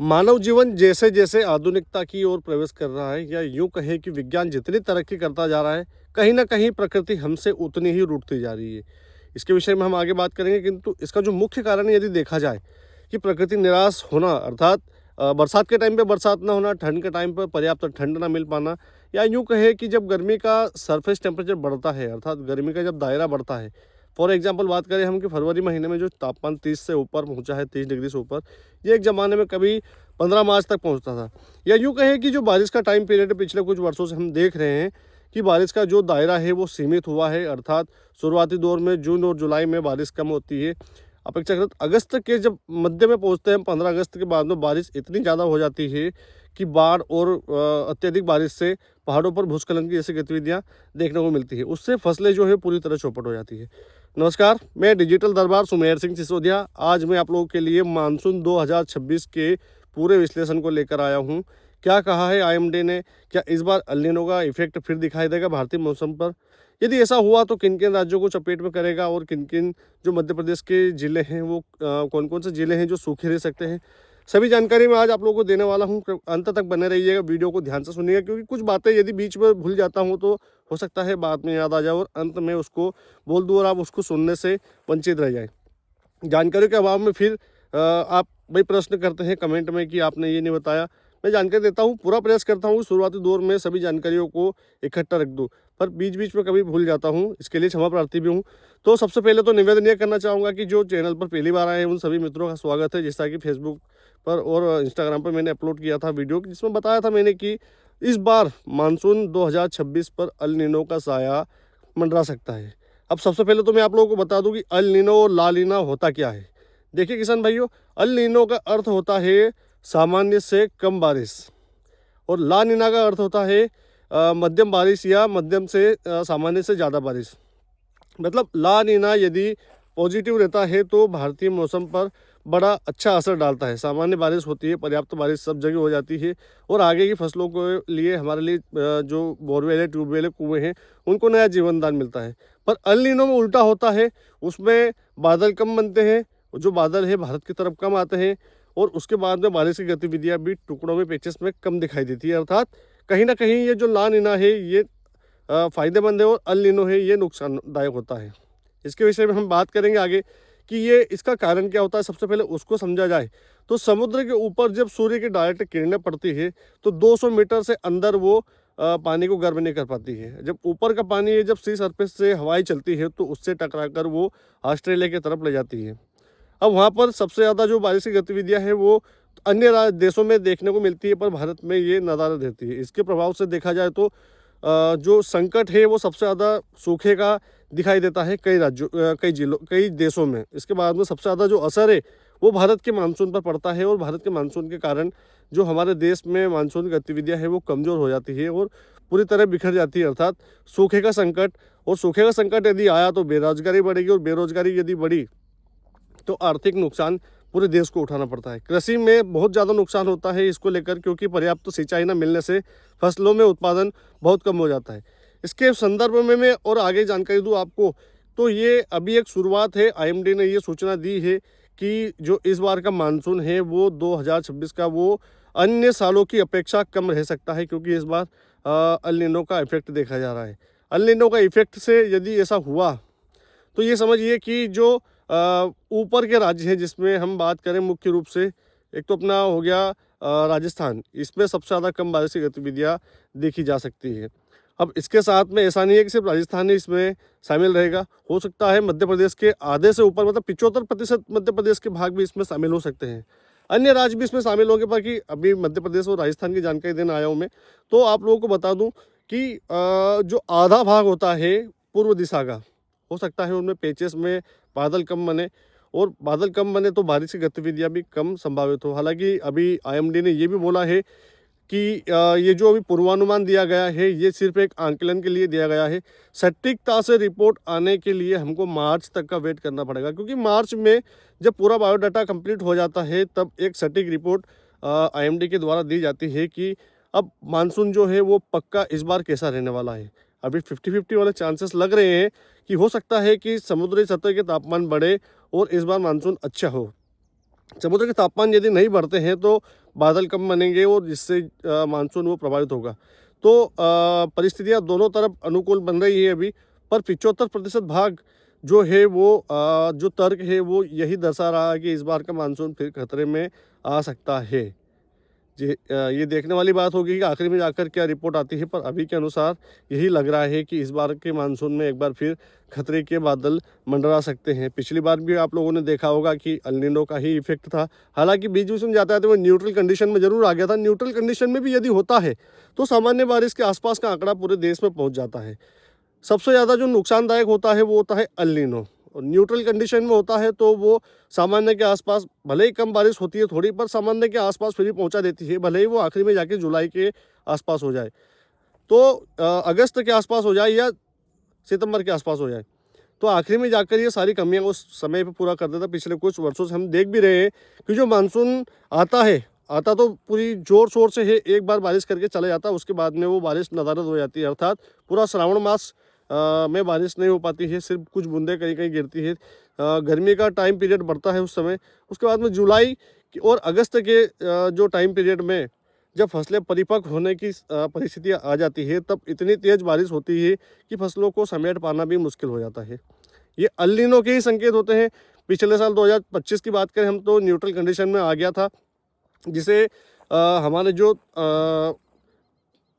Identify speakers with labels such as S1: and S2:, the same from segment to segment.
S1: मानव जीवन जैसे जैसे आधुनिकता की ओर प्रवेश कर रहा है, या यूं कहें कि विज्ञान जितनी तरक्की करता जा रहा है, कहीं ना कहीं प्रकृति हमसे उतनी ही रूठती जा रही है। इसके विषय में हम आगे बात करेंगे, किंतु इसका जो मुख्य कारण है, यदि देखा जाए कि प्रकृति निराश होना, अर्थात बरसात के टाइम पे बरसात ना होना, ठंड के टाइम पर पर्याप्त ठंड ना मिल पाना, या यूं कहे कि जब गर्मी का सरफेस टेम्परेचर बढ़ता है, अर्थात गर्मी का जब दायरा बढ़ता है। फॉर एग्जांपल बात करें हम कि फरवरी महीने में जो तापमान 30 से ऊपर पहुंचा है, 30 डिग्री से ऊपर, ये एक ज़माने में कभी 15 मार्च तक पहुंचता था। या यूँ कहें कि जो बारिश का टाइम पीरियड पिछले कुछ वर्षों से हम देख रहे हैं कि बारिश का जो दायरा है वो सीमित हुआ है, अर्थात शुरुआती दौर में जून और जुलाई में बारिश कम होती है। अपेक्षाकृत अगस्त के जब मध्य में पहुंचते हैं, 15 अगस्त के बाद में बारिश इतनी ज़्यादा हो जाती है कि बाढ़ और अत्यधिक बारिश से पहाड़ों पर भूस्खलन की जैसी गतिविधियाँ देखने को मिलती है। उससे फसलें जो है पूरी तरह चौपट हो जाती है। नमस्कार, मैं डिजिटल दरबार सुमेर सिंह सिसोदिया। आज मैं आप लोगों के लिए मानसून 2026 के पूरे विश्लेषण को लेकर आया हूं। क्या कहा है आईएमडी ने? क्या इस बार एल नीनो का इफेक्ट फिर दिखाई देगा भारतीय मौसम पर? यदि ऐसा हुआ तो किन किन राज्यों को चपेट में करेगा, और किन किन जो मध्य प्रदेश के जिले हैं वो कौन कौन से जिले हैं जो सूखे रह सकते हैं, सभी जानकारी मैं आज आप लोगों को देने वाला हूं। अंत तक बने रहिएगा, वीडियो को ध्यान से सुनिएगा, क्योंकि कुछ बातें यदि बीच में भूल जाता हूं तो हो सकता है बाद में याद आ जाए और अंत में उसको बोल दूँ और आप उसको सुनने से वंचित रह जाए। जानकारी के अभाव में फिर आप भाई प्रश्न करते हैं कमेंट में कि आपने ये नहीं बताया। मैं जानकारी देता हूँ, पूरा प्रयास करता हूँ शुरुआती दौर में सभी जानकारियों को इकट्ठा रख दूँ, पर बीच बीच में कभी भूल जाता हूँ, इसके लिए क्षमा प्रार्थी भी हूँ। तो सबसे पहले तो निवेदन ये करना चाहूँगा कि जो चैनल पर पहली बार आए हैं उन सभी मित्रों का स्वागत है। जैसा कि फेसबुक पर और इंस्टाग्राम पर मैंने अपलोड किया था वीडियो, जिसमें बताया था मैंने कि इस बार मानसून 2026 पर एल नीनो का साया मंडरा सकता है। अब सबसे पहले तो मैं आप लोगों को बता दूं कि एल नीनो और ला लीना होता क्या है। देखिए किसान भाइयों, एल नीनो का अर्थ होता है सामान्य से कम बारिश, और ला नीना का अर्थ होता है मध्यम बारिश या मध्यम से सामान्य से ज़्यादा बारिश। मतलब ला नीना यदि पॉजिटिव रहता है तो भारतीय मौसम पर बड़ा अच्छा असर डालता है। सामान्य बारिश होती है, पर्याप्त बारिश सब जगह हो जाती है, और आगे की फसलों के लिए हमारे लिए जो बोरवेल है, ट्यूबवेल है, कुएँ हैं, उनको नया जीवन दान मिलता है। पर एल नीनो में उल्टा होता है, उसमें बादल कम बनते हैं, जो बादल है भारत की तरफ कम आते हैं, और उसके बाद में बारिश की गतिविधियाँ भी टुकड़ों में, पेचेस में कम दिखाई देती है। अर्थात कहीं ना कहीं ये जो ला नीना है ये फ़ायदेमंद है, और एल नीनो है ये नुकसानदायक होता है। इसके विषय में हम बात करेंगे आगे कि ये इसका कारण क्या होता है। सबसे पहले उसको समझा जाए तो समुद्र के ऊपर जब सूर्य की डायरेक्ट किरणें पड़ती है तो 200 मीटर से अंदर वो पानी को गर्म नहीं कर पाती है। जब ऊपर का पानी है, जब सी सरफेस से हवाएं चलती है तो उससे टकराकर वो ऑस्ट्रेलिया की तरफ ले जाती है। अब वहाँ पर सबसे ज़्यादा जो बारिश की गतिविधियाँ हैं वो अन्य देशों में देखने को मिलती है, पर भारत में ये नदारद रहती है। इसके प्रभाव से देखा जाए तो जो संकट है वो सबसे ज़्यादा सूखे का दिखाई देता है कई राज्यों, कई जिलों, कई देशों में। इसके बाद में सबसे ज़्यादा जो असर है वो भारत के मानसून पर पड़ता है, और भारत के मानसून के कारण जो हमारे देश में मानसून की गतिविधियाँ हैं वो कमज़ोर हो जाती है और पूरी तरह बिखर जाती है। अर्थात सूखे का संकट, और सूखे का संकट यदि आया तो बेरोजगारी बढ़ेगी, और बेरोजगारी यदि बढ़ी तो आर्थिक नुकसान पूरे देश को उठाना पड़ता है। कृषि में बहुत ज़्यादा नुकसान होता है इसको लेकर, क्योंकि पर्याप्त सिंचाई न मिलने से फसलों में उत्पादन बहुत कम हो जाता है। इसके संदर्भ में मैं और आगे जानकारी दूँ आपको, तो ये अभी एक शुरुआत है। आईएमडी ने ये सूचना दी है कि जो इस बार का मानसून है वो 2026 का वो अन्य सालों की अपेक्षा कम रह सकता है, क्योंकि इस बार एल नीनो का इफेक्ट देखा जा रहा है। एल नीनो का इफेक्ट से यदि ऐसा हुआ तो ये समझिए कि जो ऊपर के राज्य हैं जिसमें हम बात करें मुख्य रूप से, एक तो अपना हो गया राजस्थान, इसमें सबसे ज़्यादा कम बारिश की गतिविधियाँ देखी जा सकती है। अब इसके साथ में ऐसा नहीं है कि सिर्फ राजस्थान ही इसमें शामिल रहेगा, हो सकता है मध्य प्रदेश के आधे से ऊपर, मतलब 75% मध्य प्रदेश के भाग भी इसमें शामिल हो सकते हैं। अन्य राज्य भी इसमें शामिल होंगे, बाकी अभी मध्य प्रदेश और राजस्थान की जानकारी देने आया हूँ मैं। तो आप लोगों को बता दूँ कि जो आधा भाग होता है पूर्व दिशा का, हो सकता है उनमें पेचेस में बादल कम बने, और बादल कम बने तो बारिश की गतिविधियां भी कम संभावित हो। हालांकि अभी आईएमडी ने ये भी बोला है कि ये जो अभी पूर्वानुमान दिया गया है ये सिर्फ एक आंकलन के लिए दिया गया है। सटीकता से रिपोर्ट आने के लिए हमको मार्च तक का वेट करना पड़ेगा, क्योंकि मार्च में जब पूरा बायोडाटा कंप्लीट हो जाता है तब एक सटीक रिपोर्ट आईएमडी के द्वारा दी जाती है कि अब मानसून जो है वो पक्का इस बार कैसा रहने वाला है। अभी 50-50 वाले चांसेस लग रहे हैं कि हो सकता है कि समुद्री सतह के तापमान बढ़े और इस बार मानसून अच्छा हो। समुद्र के तापमान यदि नहीं बढ़ते हैं तो बादल कम बनेंगे और जिससे मानसून वो प्रभावित होगा। तो परिस्थितियाँ दोनों तरफ अनुकूल बन रही है अभी, पर 75% भाग जो है वो जो तर्क है वो यही दर्शा रहा है कि इस बार का मानसून फिर खतरे में आ सकता है। जी, ये देखने वाली बात होगी कि आखिर में जाकर क्या रिपोर्ट आती है, पर अभी के अनुसार यही लग रहा है कि इस बार के मानसून में एक बार फिर खतरे के बादल मंडरा सकते हैं। पिछली बार भी आप लोगों ने देखा होगा कि एल नीनो का ही इफेक्ट था। हालांकि बीच बीच में जाता है तो वो न्यूट्रल कंडीशन में जरूर आ गया था। न्यूट्रल कंडीशन में भी यदि होता है तो सामान्य बारिश के आसपास का आंकड़ा पूरे देश में पहुंच जाता है। सबसे ज़्यादा जो नुकसानदायक होता है वो होता है एल नीनो, और न्यूट्रल कंडीशन में होता है तो वो सामान्य के आसपास, भले ही कम बारिश होती है थोड़ी, पर सामान्य के आसपास फिर भी पहुंचा देती है, भले ही वो आखिरी में जाके जुलाई के आसपास हो जाए, तो अगस्त के आसपास हो जाए या सितंबर के आसपास हो जाए, तो आखिरी में जाकर ये सारी कमियां उस समय पे पूरा कर देता। पिछले कुछ वर्षों से हम देख भी रहे हैं कि जो मानसून आता है, आता तो पूरी जोर शोर से है, एक बार बारिश करके चला जाता है, उसके बाद में वो बारिश नदारद हो जाती है, अर्थात पूरा श्रावण मास में बारिश नहीं हो पाती है, सिर्फ कुछ बूंदें कहीं कहीं गिरती है। गर्मी का टाइम पीरियड बढ़ता है उस समय, उसके बाद में जुलाई और अगस्त के जो टाइम पीरियड में जब फसलें परिपक्व होने की परिस्थितियाँ आ जाती है, तब इतनी तेज़ बारिश होती है कि फसलों को समेट पाना भी मुश्किल हो जाता है। ये एल नीनो के ही संकेत होते हैं। पिछले साल 2025 की बात करें हम तो न्यूट्रल कंडीशन में आ गया था, जिसे हमारे जो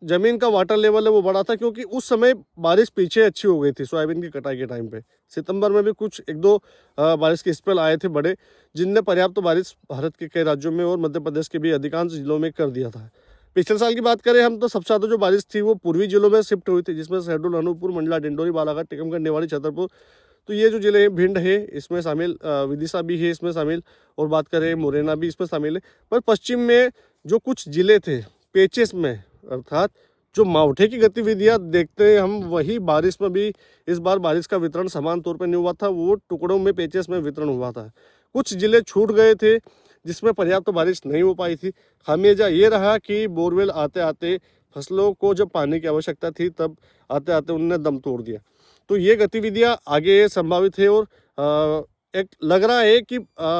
S1: ज़मीन का वाटर लेवल है वो बढ़ा था, क्योंकि उस समय बारिश पीछे अच्छी हो गई थी सोयाबीन की कटाई के टाइम पे। सितंबर में भी कुछ एक दो बारिश के स्पेल आए थे बड़े, जिनने पर्याप्त बारिश भारत के कई राज्यों में और मध्य प्रदेश के भी अधिकांश जिलों में कर दिया था। पिछले साल की बात करें हम तो सबसे ज़्यादा जो बारिश थी वो पूर्वी जिलों में शिफ्ट हुई थी, जिसमें शहडोल, अनूपपुर, मंडला, डिंडोरी, बालाघाट, टीकमगढ़, निवाड़ी, छतरपुर, तो ये जो जिले हैं, भिंड है इसमें शामिल, विदिशा भी है इसमें शामिल, और बात करें मुरैना भी इसमें शामिल है। पर पश्चिम में जो कुछ जिले थे पेचेस में, अर्थात जो मावठे की गतिविधियां देखते हैं हम, वही बारिश में भी इस बार बारिश का वितरण समान तौर पर नहीं हुआ था, वो टुकड़ों में पेचेस में वितरण हुआ था। कुछ जिले छूट गए थे जिसमें पर्याप्त तो बारिश नहीं हो पाई थी। खामियाजा ये रहा कि बोरवेल आते आते फसलों को जब पानी की आवश्यकता थी, तब आते आते उनने दम तोड़ दिया। तो ये गतिविधियां आगे संभावित है, और एक लग रहा है कि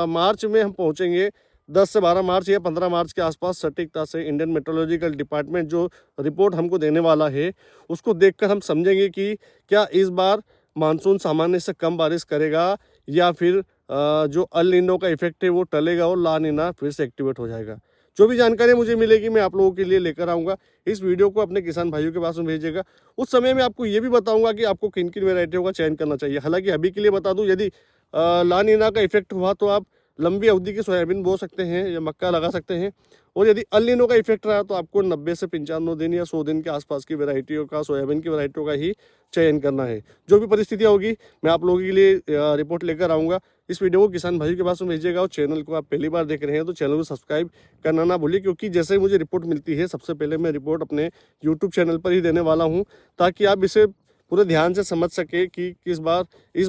S1: मार्च में हम पहुंचेंगे, 10 से 12 मार्च या 15 मार्च के आसपास सटीकता से इंडियन मेट्रोलॉजिकल डिपार्टमेंट जो रिपोर्ट हमको देने वाला है, उसको देखकर हम समझेंगे कि क्या इस बार मानसून सामान्य से कम बारिश करेगा, या फिर जो अल नीनो का इफेक्ट है वो टलेगा और ला नीना फिर से एक्टिवेट हो जाएगा। जो भी जानकारी मुझे मिलेगी मैं आप लोगों के लिए लेकर आऊँगा। इस वीडियो को अपने किसान भाइयों के पास में भेजिएगा। उस समय में आपको ये भी बताऊँगा कि आपको किन किन वेराइटियों का चयन करना चाहिए। हालांकि अभी के लिए बता दूँ, यदि ला नीना का इफेक्ट हुआ तो आप लंबी अवधि की सोयाबीन बो सकते हैं या मक्का लगा सकते हैं, और यदि अल नीनो का इफेक्ट रहा तो आपको 90 से 95 दिन या 100 दिन के आसपास की वेराइटियों का, सोयाबीन की वेराइटियों का ही चयन करना है। जो भी परिस्थितियाँ होगी मैं आप लोगों के लिए रिपोर्ट लेकर आऊँगा। इस वीडियो को किसान भाई के पास में भेजिएगा, और चैनल को आप पहली बार देख रहे हैं तो चैनल को सब्सक्राइब करना ना भूलिए, क्योंकि जैसे ही मुझे रिपोर्ट मिलती है सबसे पहले मैं रिपोर्ट अपने यूट्यूब चैनल पर ही देने वाला हूँ, ताकि आप इसे पूरे ध्यान से समझ सके कि इस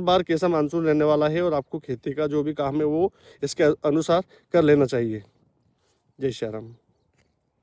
S1: बार कैसा मानसून रहने वाला है, और आपको खेती का जो भी काम है वो इसके अनुसार कर लेना चाहिए। जय श्री राम।